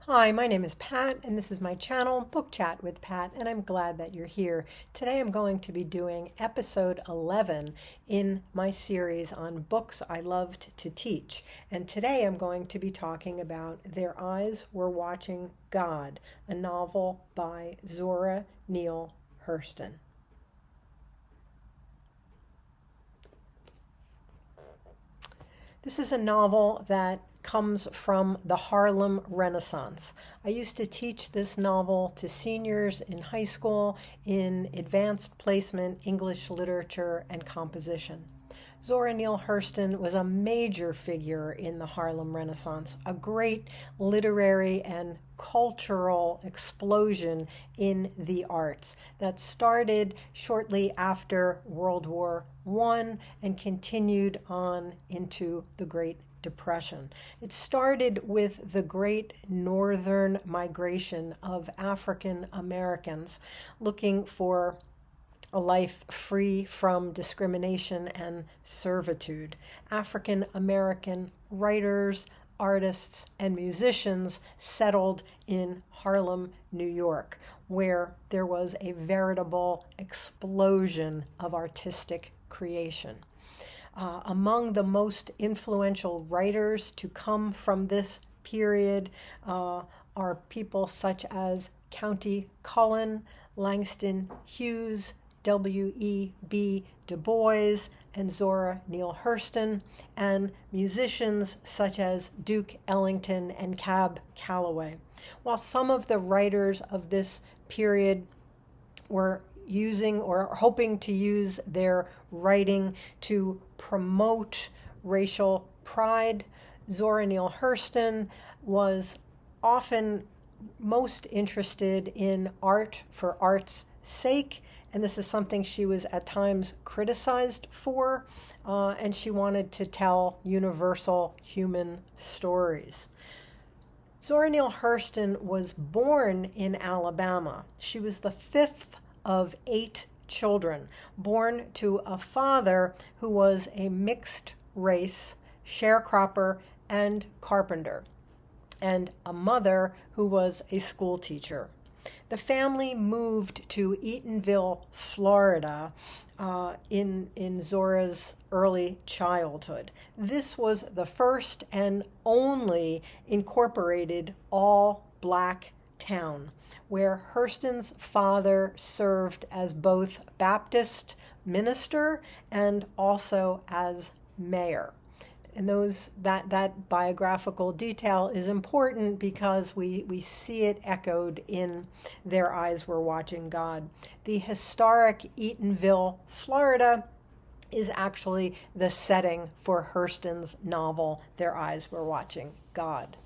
Hi, my name is Pat, and this is my channel, Book Chat with Pat, and I'm glad that you're here. Today I'm going to be doing episode 11 in my series on books I loved to teach. And today I'm going to be talking about Their Eyes Were Watching God, a novel by Zora Neale Hurston. This is a novel that comes from the Harlem Renaissance. I used to teach this novel to seniors in high school in advanced placement English literature and composition. Zora Neale Hurston was a major figure in the Harlem Renaissance, a great literary and cultural explosion in the arts that started shortly after World War I and continued on into the Great Depression. It started with the great northern migration of African Americans looking for a life free from discrimination and servitude. African American writers, artists, and musicians settled in Harlem, New York, where there was a veritable explosion of artistic creation. Among the most influential writers to come from this period are people such as Countee Cullen, Langston Hughes, W.E.B. Du Bois, and Zora Neale Hurston, and musicians such as Duke Ellington and Cab Calloway. While some of the writers of this period were using or hoping to use their writing to promote racial pride, Zora Neale Hurston was often most interested in art for art's sake, and this is something she was at times criticized for, and she wanted to tell universal human stories. Zora Neale Hurston was born in Alabama. She was the fifth of 8 children, born to a father who was a mixed race sharecropper and carpenter, and a mother who was a school teacher. The family moved to Eatonville, Florida, in Zora's early childhood. This was the first and only incorporated all-black town, where Hurston's father served as both Baptist minister and also as mayor. And that biographical detail is important because we see it echoed in Their Eyes Were Watching God. The historic Eatonville, Florida, is actually the setting for Hurston's novel, Their Eyes Were Watching God.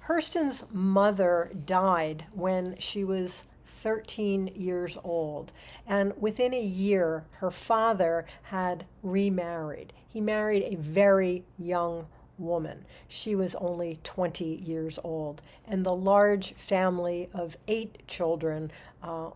Hurston's mother died when she was 13 years old, and within a year, her father had remarried. He married a very young woman. She was only 20 years old, and the large family of 8 children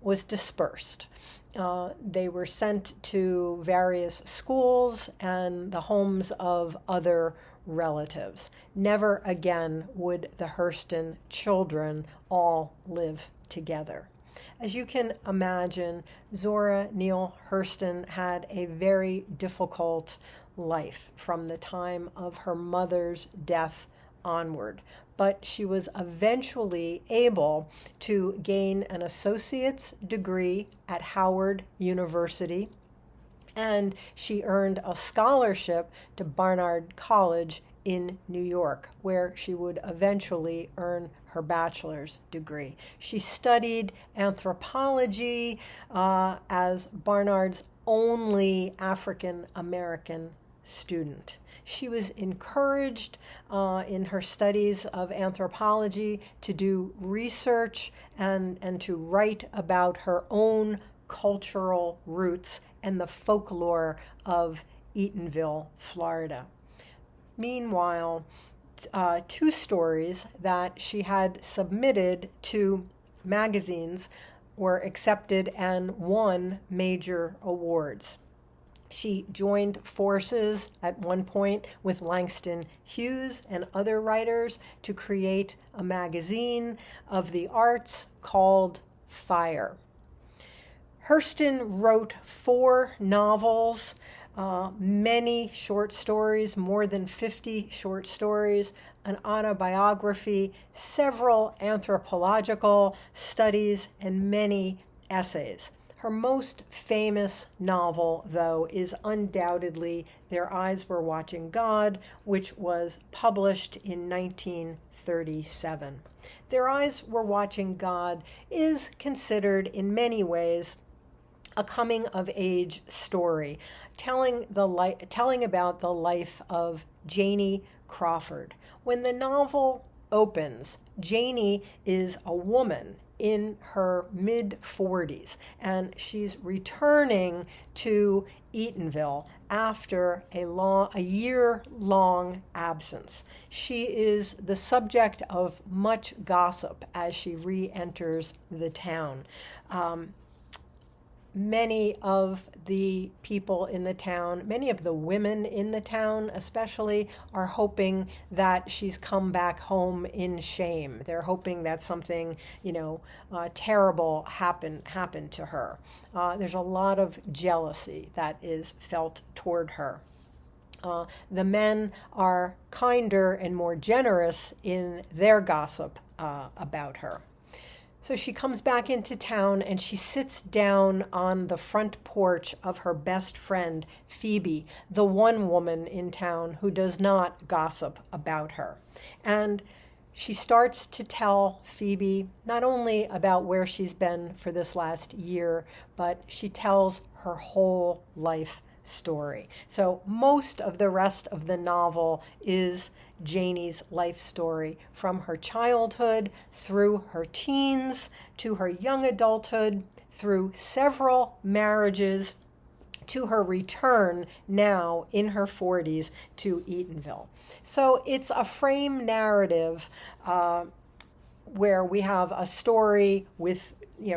was dispersed. They were sent to various schools and the homes of other relatives. Never again would the Hurston children all live together. As you can imagine, Zora Neale Hurston had a very difficult life from the time of her mother's death onward, but she was eventually able to gain an associate's degree at Howard University, and she earned a scholarship to Barnard College in New York, where she would eventually earn her bachelor's degree. She studied anthropology as Barnard's only African American student. She was encouraged in her studies of anthropology to do research and to write about her own cultural roots and the folklore of Eatonville, Florida. Meanwhile, 2 stories that she had submitted to magazines were accepted and won major awards. She joined forces at one point with Langston Hughes and other writers to create a magazine of the arts called Fire. Hurston wrote 4 novels, many short stories, more than 50 short stories, an autobiography, several anthropological studies, and many essays. Her most famous novel, though, is undoubtedly Their Eyes Were Watching God, which was published in 1937. Their Eyes Were Watching God is considered in many ways a coming-of-age story, telling about the life of Janie Crawford. When the novel opens, Janie is a woman in her mid-40s, and she's returning to Eatonville after a year-long absence. She is the subject of much gossip as she re-enters the town. Many of the people in the town, many of the women in the town especially, are hoping that she's come back home in shame. They're hoping that something, terrible happened to her. There's a lot of jealousy that is felt toward her. The men are kinder and more generous in their gossip about her. So she comes back into town and she sits down on the front porch of her best friend, Phoebe, the one woman in town who does not gossip about her. And she starts to tell Phoebe not only about where she's been for this last year, but she tells her whole life story. So most of the rest of the novel is Janie's life story, from her childhood through her teens to her young adulthood, through several marriages, to her return now in her 40s to Eatonville. So it's a frame narrative where we have a story with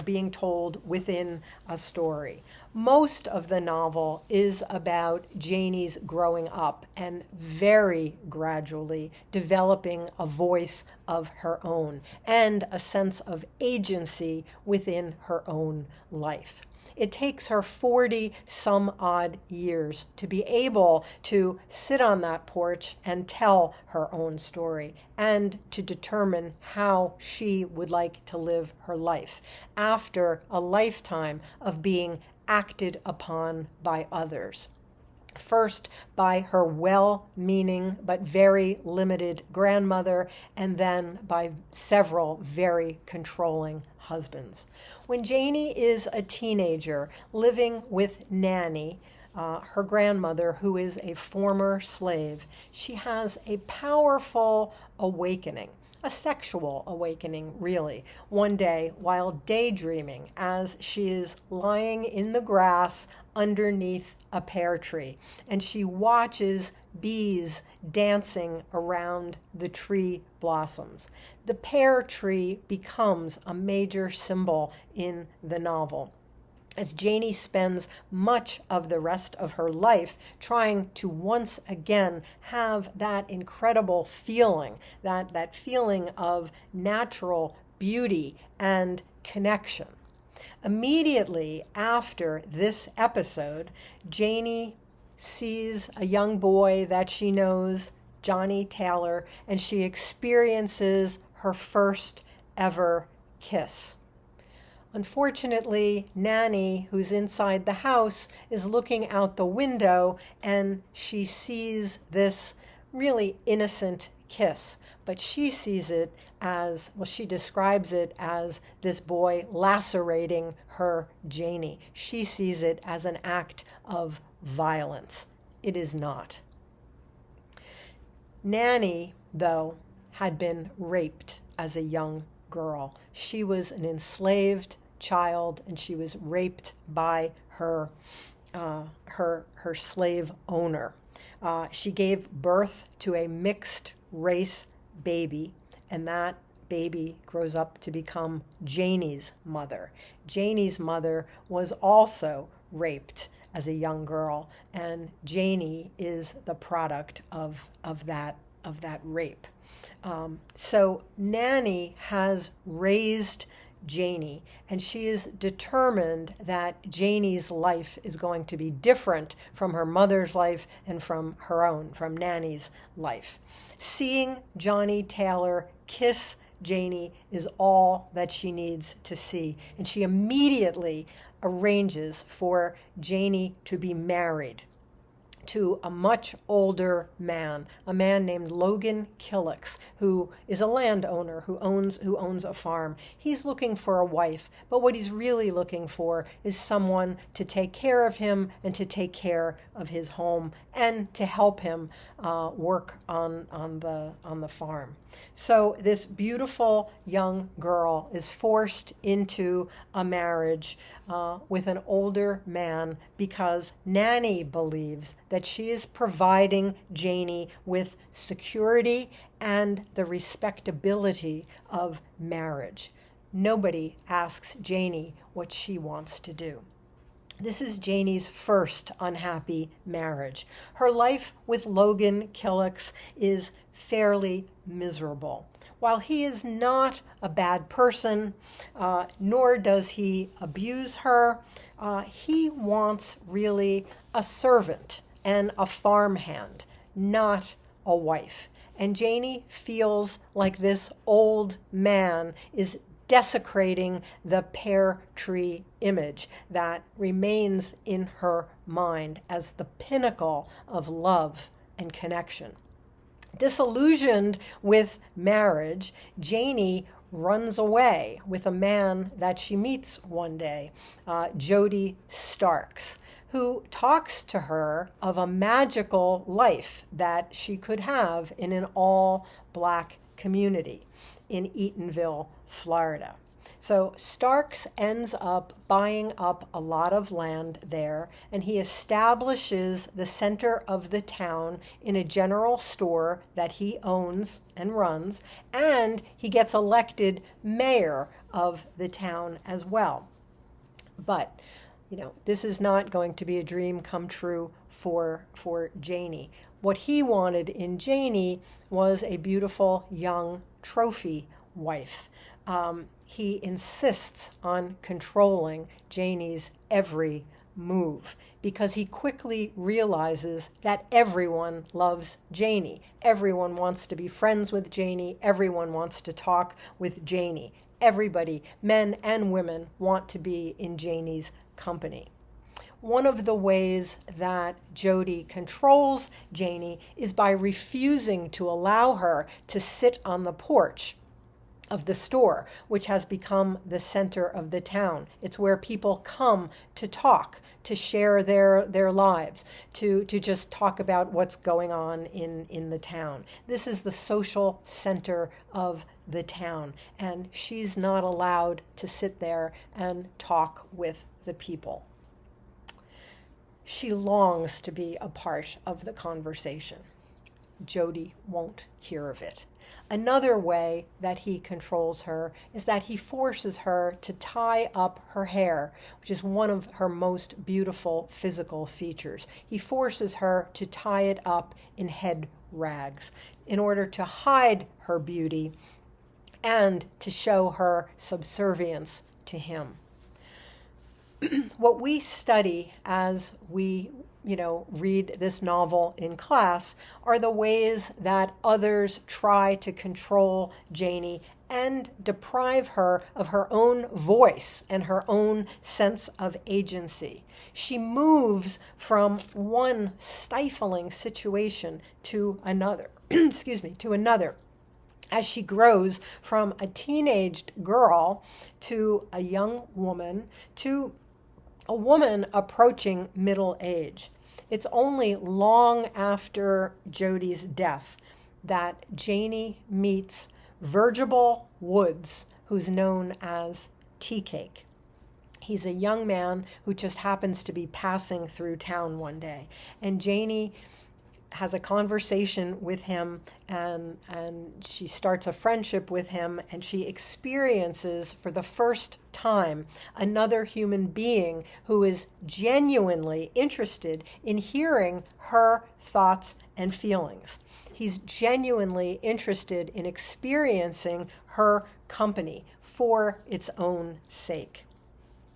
being told within a story. Most of the novel is about Janie's growing up and very gradually developing a voice of her own and a sense of agency within her own life. It takes her 40 some odd years to be able to sit on that porch and tell her own story and to determine how she would like to live her life after a lifetime of being acted upon by others. First by her well-meaning but very limited grandmother, and then by several very controlling husbands. When Janie is a teenager living with Nanny, her grandmother, who is a former slave, she has a powerful awakening. A sexual awakening, really, one day while daydreaming as she is lying in the grass underneath a pear tree, and she watches bees dancing around the tree blossoms. The pear tree becomes a major symbol in the novel, as Janie spends much of the rest of her life trying to once again have that incredible feeling, that feeling of natural beauty and connection. Immediately after this episode, Janie sees a young boy that she knows, Johnny Taylor, and she experiences her first ever kiss. Unfortunately, Nanny, who's inside the house, is looking out the window and she sees this really innocent kiss. But she sees it as, well, she describes it as this boy lacerating her Janie. She sees it as an act of violence. It is not. Nanny, though, had been raped as a young girl. She was an enslaved child, and she was raped by her slave owner. She gave birth to a mixed race baby, and that baby grows up to become Janie's mother. Janie's mother was also raped as a young girl, and Janie is the product of that rape. So Nanny has raised Janie, and she is determined that Janie's life is going to be different from her mother's life and from her own, from Nanny's life. Seeing Johnny Taylor kiss Janie is all that she needs to see, and she immediately arranges for Janie to be married to a much older man, a man named Logan Killix, who is a landowner who owns a farm. He's looking for a wife, but what he's really looking for is someone to take care of him and to take care of his home and to help him work on the farm. So this beautiful young girl is forced into a marriage with an older man because Nanny believes that she is providing Janie with security and the respectability of marriage. Nobody asks Janie what she wants to do. This is Janie's first unhappy marriage. Her life with Logan Killix is fairly miserable. While he is not a bad person, nor does he abuse her, he wants really a servant and a farmhand, not a wife. And Janie feels like this old man is desecrating the pear tree image that remains in her mind as the pinnacle of love and connection. Disillusioned with marriage, Janie runs away with a man that she meets one day, Jody Starks, who talks to her of a magical life that she could have in an all-Black community in Eatonville, Florida. So Starks ends up buying up a lot of land there, and he establishes the center of the town in a general store that he owns and runs, and he gets elected mayor of the town as well. But, this is not going to be a dream come true for Janie. What he wanted in Janie was a beautiful young trophy wife. He insists on controlling Janie's every move because he quickly realizes that everyone loves Janie. Everyone wants to be friends with Janie. Everyone wants to talk with Janie. Everybody, men and women, want to be in Janie's company. One of the ways that Jody controls Janie is by refusing to allow her to sit on the porch of the store, which has become the center of the town. It's where people come to talk, to share their lives, to just talk about what's going on in the town. This is the social center of the town, and she's not allowed to sit there and talk with the people. She longs to be a part of the conversation. Jody won't hear of it. Another way that he controls her is that he forces her to tie up her hair, which is one of her most beautiful physical features. He forces her to tie it up in head rags in order to hide her beauty and to show her subservience to him. What we study as we read this novel in class are the ways that others try to control Janie and deprive her of her own voice and her own sense of agency. She moves from one stifling situation to another, to another. As she grows from a teenaged girl to a young woman to a woman approaching middle age. It's only long after Jody's death that Janie meets Virgil Woods, who's known as Tea Cake. He's a young man who just happens to be passing through town one day, and Janie has a conversation with him, and she starts a friendship with him, and she experiences for the first time another human being who is genuinely interested in hearing her thoughts and feelings. He's genuinely interested in experiencing her company for its own sake.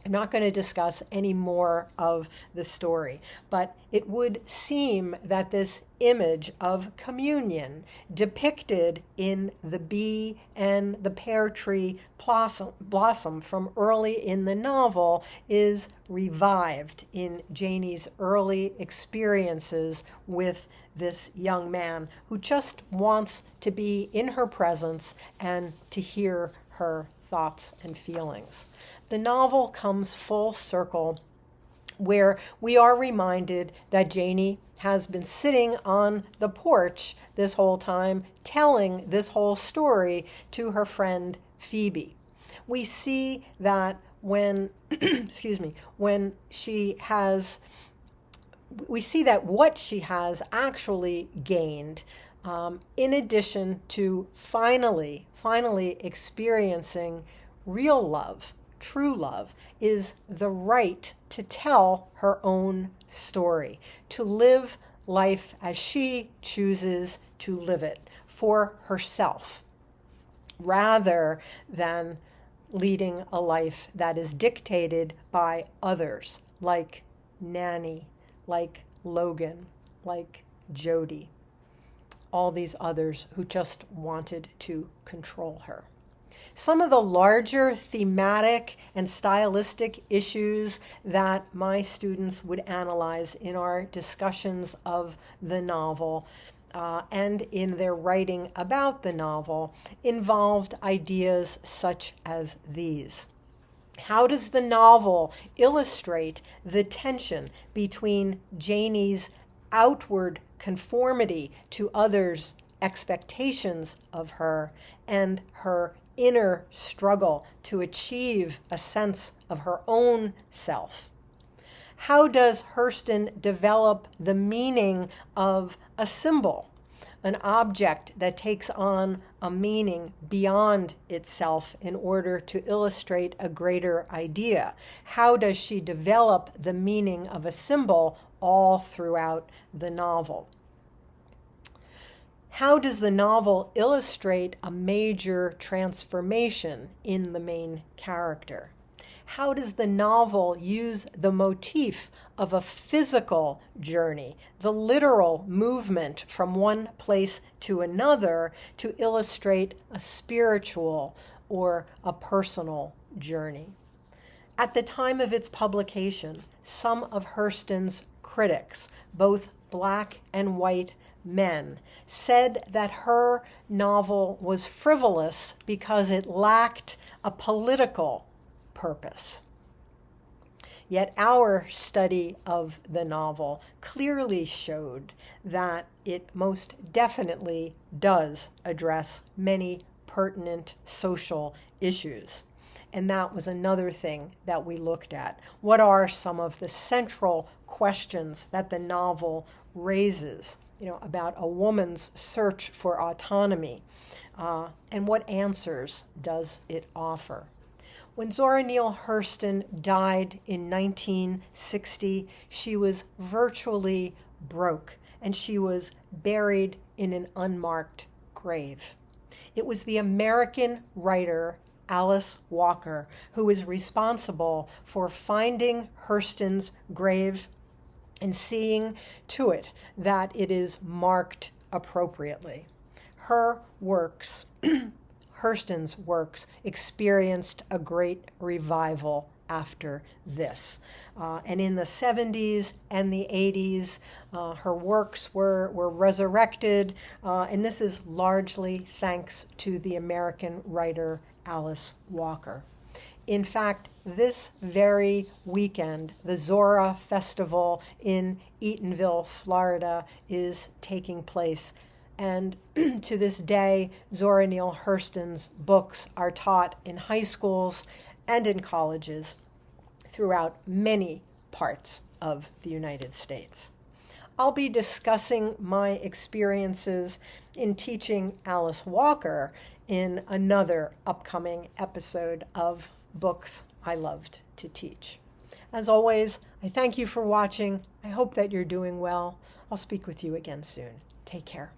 I'm not going to discuss any more of the story, but it would seem that this image of communion depicted in the bee and the pear tree blossom from early in the novel is revived in Janie's early experiences with this young man who just wants to be in her presence and to hear her thoughts and feelings. The novel comes full circle where we are reminded that Janie has been sitting on the porch this whole time, telling this whole story to her friend Phoebe. We see that when, when she has, we see that what she has actually gained, in addition to finally experiencing real love, true love, is the right to tell her own story, to live life as she chooses to live it for herself, rather than leading a life that is dictated by others, like Nanny, like Logan, like Jody, all these others who just wanted to control her. Some of the larger thematic and stylistic issues that my students would analyze in our discussions of the novel and in their writing about the novel involved ideas such as these. How does the novel illustrate the tension between Janie's outward conformity to others' expectations of her and her inner struggle to achieve a sense of her own self? How does Hurston develop the meaning of a symbol, an object that takes on a meaning beyond itself in order to illustrate a greater idea? How does she develop the meaning of a symbol all throughout the novel? How does the novel illustrate a major transformation in the main character? How does the novel use the motif of a physical journey, the literal movement from one place to another, to illustrate a spiritual or a personal journey? At the time of its publication, some of Hurston's critics, both black and white men, said that her novel was frivolous because it lacked a political purpose. Yet our study of the novel clearly showed that it most definitely does address many pertinent social issues. And that was another thing that we looked at. What are some of the central questions that the novel raises, about a woman's search for autonomy, and what answers does it offer? When Zora Neale Hurston died in 1960, she was virtually broke, and she was buried in an unmarked grave. It was the American writer Alice Walker who was responsible for finding Hurston's grave and seeing to it that it is marked appropriately. Her works, Hurston's works, experienced a great revival after this. And in the 70s and the 80s, her works were resurrected, and this is largely thanks to the American writer Alice Walker. In fact, this very weekend, the Zora Festival in Eatonville, Florida, is taking place. And to this day, Zora Neale Hurston's books are taught in high schools and in colleges throughout many parts of the United States. I'll be discussing my experiences in teaching Alice Walker in another upcoming episode of Books I Loved to Teach. As always, I thank you for watching. I hope that you're doing well. I'll speak with you again soon. Take care.